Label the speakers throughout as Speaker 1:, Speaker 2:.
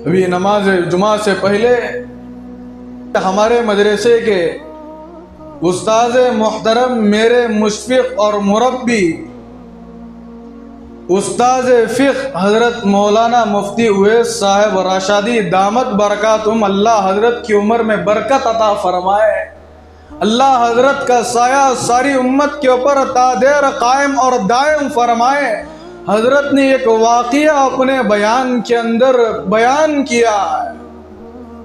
Speaker 1: अभी नमाज जुमा से पहले हमारे मदरसे के उस्ताद मोहतरम मेरे मुशफ़िक़ और मुरब्बी उस्ताद फ़िक़्ह हज़रत मौलाना मुफ्ती उवैस साहब राशादी दामत बरकातुहुम, अल्लाह हज़रत की उम्र में बरकत अता फ़रमाए। अल्लाह हज़रत का साया सारी उम्मत के ऊपर तादेर कायम और दायम फरमाए। हज़रत ने एक वाक़िया अपने बयान के अंदर बयान किया,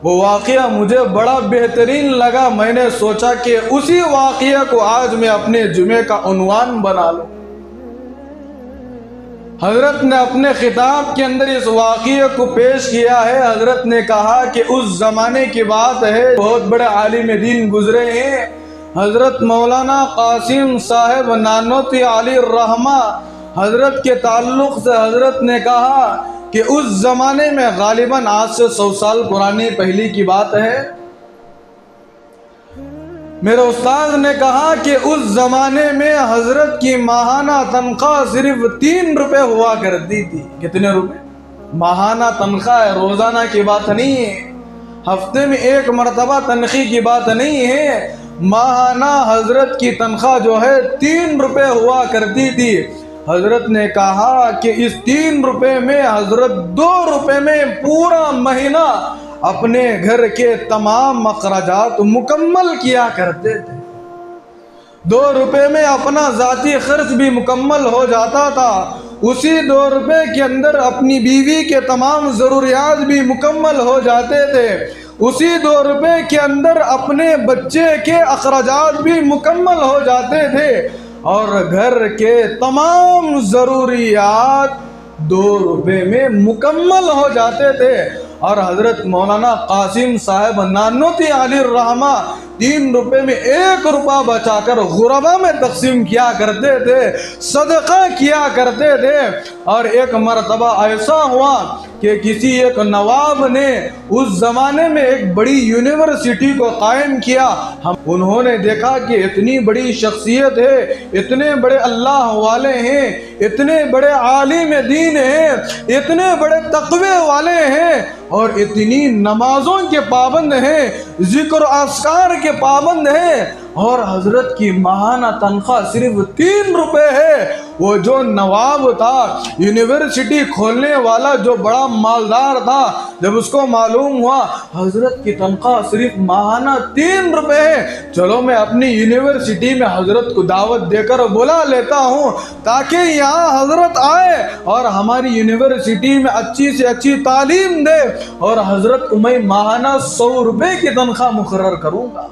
Speaker 1: वो वाक़िया मुझे बड़ा बेहतरीन लगा। मैंने सोचा कि उसी वाक़िया को आज मैं अपने जुमे का उन्वान बना लूँ। हज़रत ने अपने खिताब के अंदर इस वाक़िया को पेश किया है। हज़रत ने कहा कि उस ज़माने की बात है, बहुत बड़े आलिम दीन गुज़रे हैं, हज़रत मौलाना कासिम साहब नानोती अली रहमा। हज़रत के ताल्लुक़ से हज़रत ने कहा कि उस ज़माने में गालिबन आज से 100 साल पुरानी पहली की बात है। मेरे उस्ताद ने कहा कि उस ज़माने में हज़रत की माहाना तनख्वाह सिर्फ 3 रुपये हुआ करती थी। कितने रुपए? माहाना तनख्वाह है, रोज़ाना की बात नहीं है, हफ्ते में एक मरतबा तनख्वाह की बात नहीं है। माहाना हज़रत की तनख्वाह जो है 3 रुपये हुआ करती थी। हज़रत ने कहा कि इस 3 रुपये में हज़रत 2 रुपये में पूरा महीना अपने घर के तमाम मखराजात मुकम्मल किया करते थे। 2 रुपये में अपना ज़ाती खर्च भी मुकम्मल हो जाता था। उसी 2 रुपये के अंदर अपनी बीवी के तमाम ज़रूरियात भी मुकम्मल हो जाते थे। उसी 2 रुपये के अंदर अपने बच्चे के अखराजात भी मुकम्मल हो जाते थे और घर के तमाम ज़रूरियात 2 रुपये में मुकम्मल हो जाते थे। और हज़रत मौलाना कासिम साहब नानोती अली रहमा 3 रुपये में 1 रुपया बचाकर गुरबा में तकसीम किया करते थे, सदका किया करते थे। और एक मरतबा ऐसा हुआ कि किसी एक नवाब ने उस ज़माने में एक बड़ी यूनिवर्सिटी को कायम किया। उन्होंने देखा कि इतनी बड़ी शख्सियत है, इतने बड़े अल्लाह वाले हैं, इतने बड़े आलिम दीन हैं, इतने बड़े तक़वे वाले हैं और इतनी नमाजों के पाबंद हैं, जिक्र अस्कार के पाबंद हैं, और हज़रत की माहाना तनख्वाह सिर्फ 3 रुपये है। वो जो नवाब था, यूनिवर्सिटी खोलने वाला जो बड़ा मालदार था, जब उसको मालूम हुआ हज़रत की तनख्वाह सिर्फ माहाना 3 रुपये है, चलो मैं अपनी यूनिवर्सिटी में हज़रत को दावत देकर बुला लेता हूँ ताकि यहाँ हज़रत आए और हमारी यूनिवर्सिटी में अच्छी से अच्छी तालीम दे, और हज़रत को मैं माहाना 100 रुपये की तनख्वाह मुकर्रर करूँगा।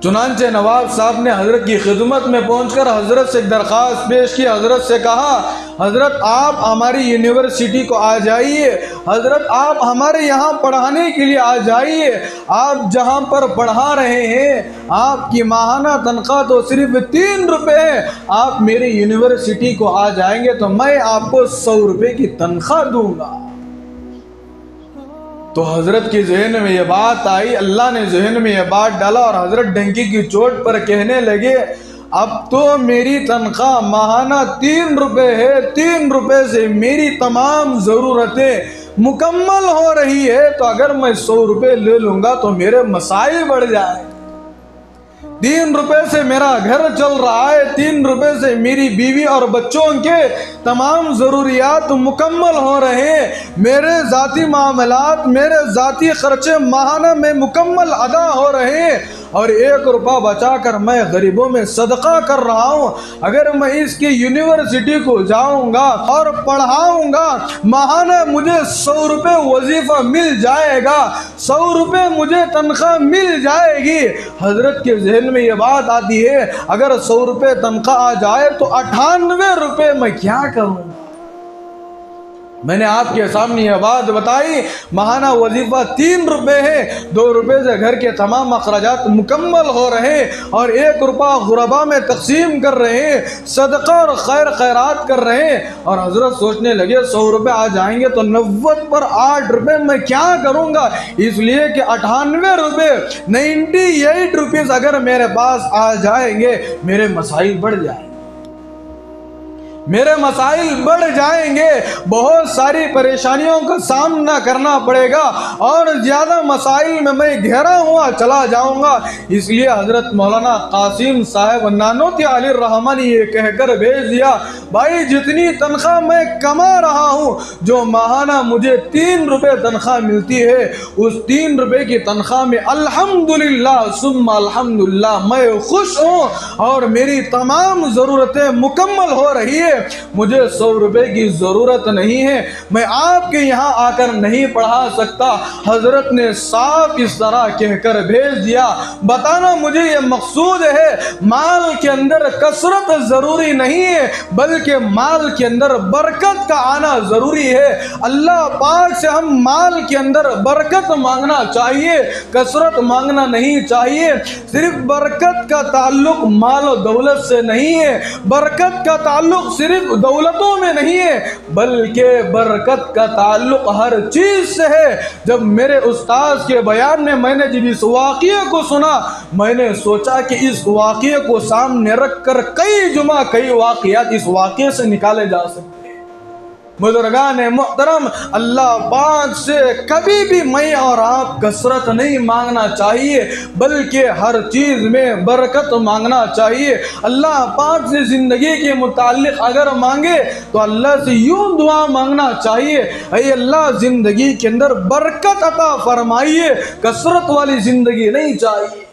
Speaker 1: चुनांचे नवाब साहब ने हज़रत की खिदमत में पहुंचकर हज़रत से दरख्वास्त पेश की। हज़रत से कहा, हज़रत आप हमारी यूनिवर्सिटी को आ जाइए, हज़रत आप हमारे यहाँ पढ़ाने के लिए आ जाइए। आप जहाँ पर पढ़ा रहे हैं आपकी माहाना तनख्वाह तो सिर्फ 3 रुपये है, आप मेरी यूनिवर्सिटी को आ जाएंगे तो मैं आपको 100 रुपये की तनख्वाह दूँगा। तो हज़रत के जहन में ये बात आई, अल्लाह ने जहन में ये बात डाला और हज़रत डंकी की चोट पर कहने लगे, अब तो मेरी तनख्वाह माहाना 3 रुपये है, 3 रुपये से मेरी तमाम ज़रूरतें मुकम्मल हो रही है, तो अगर मैं 100 रुपये ले लूँगा तो मेरे मसाइल बढ़ जाए। 3 रुपये से मेरा घर चल रहा है, 3 रुपये से मेरी बीवी और बच्चों के तमाम ज़रूरियात मुकम्मल हो रहे हैं, मेरे ज़ाती मामलात, मेरे ज़ाती ख़र्चे माहाना में मुकम्मल अदा हो रहे हैं, और 1 रुपया बचाकर मैं गरीबों में सदका कर रहा हूँ। अगर मैं इसकी यूनिवर्सिटी को जाऊँगा और पढ़ाऊँगा, माहाना मुझे 100 रुपये वजीफ़ा मिल जाएगा, 100 रुपये मुझे तनख्वाह मिल जाएगी। हज़रत के जहन में ये बात आती है, अगर 100 रुपये तनख्वाह आ जाए तो 98 रुपये मैं क्या करूँ। मैंने आपके सामने यह बात बताई, माहाना वजीफ़ा 3 रुपये है, 2 रुपये से घर के तमाम अखराजात मुकम्मल हो रहे हैं और 1 रुपया गुरबा में तकसीम कर रहे हैं, सदका और खैर खैरात कर रहे हैं। और हज़रत सोचने लगे 100 रुपये आ जाएंगे तो 90 पर 8 रुपये मैं क्या करूँगा, इसलिए कि 98 रुपये 98 रुपीज़ अगर मेरे पास आ जाएंगे मेरे मसाइल बढ़ जाएंगे। मेरे मसाइल बढ़ जाएंगे, बहुत सारी परेशानियों का सामना करना पड़ेगा और ज़्यादा मसाइल में मैं घिरा हुआ चला जाऊंगा। इसलिए हज़रत मौलाना कासिम साहब नानोती अली रहमान ने ये कहकर भेज दिया, भाई जितनी तनख्वाह मैं कमा रहा हूँ, जो माहाना मुझे 3 रुपये तनख्वाह मिलती है, उस 3 रुपये की तनख्वाह में अल्हम्दुलिल्लाह सुम्मा अल्हम्दुलिल्लाह मैं खुश हूँ और मेरी तमाम ज़रूरतें मुकम्मल हो रही है। मुझे 100 रुपए की ज़रूरत नहीं है, मैं आपके यहाँ आकर नहीं पढ़ा सकता। हजरत ने साफ इस तरह कहकर भेज दिया। बताना मुझे ये मकसूद है, माल के अंदर कसरत ज़रूरी नहीं है, बल्कि माल के अंदर बरकत का आना ज़रूरी है। अल्लाह पाक से हम माल के अंदर बरकत मांगना चाहिए, कसरत मांगना नहीं चाहिए। सिर्फ बरकत का ताल्लुक माल और दौलत से नहीं है, बरकत का ताल्लुक सिर्फ दौलतों में नहीं है, बल्कि बरकत का ताल्लुक हर चीज से है। जब मेरे उस्ताद के बयान में मैंने जब इस वाक़ये को सुना, मैंने सोचा कि इस वाक़ये को सामने रखकर कई जुमा कई वाक़यात इस वाक़ये से निकाले जा सकते हैं। बुजुर्गान मोहतरम, अल्लाह पाक से कभी भी मैं और आप कसरत नहीं मांगना चाहिए, बल्कि हर चीज़ में बरकत मांगना चाहिए। अल्लाह पाक से ज़िंदगी के मुताल्लिक़ अगर मांगे तो अल्लाह से यूँ दुआ मांगना चाहिए, ऐ अल्लाह ज़िंदगी के अंदर बरकत अता फरमाइए, कसरत वाली ज़िंदगी नहीं चाहिए।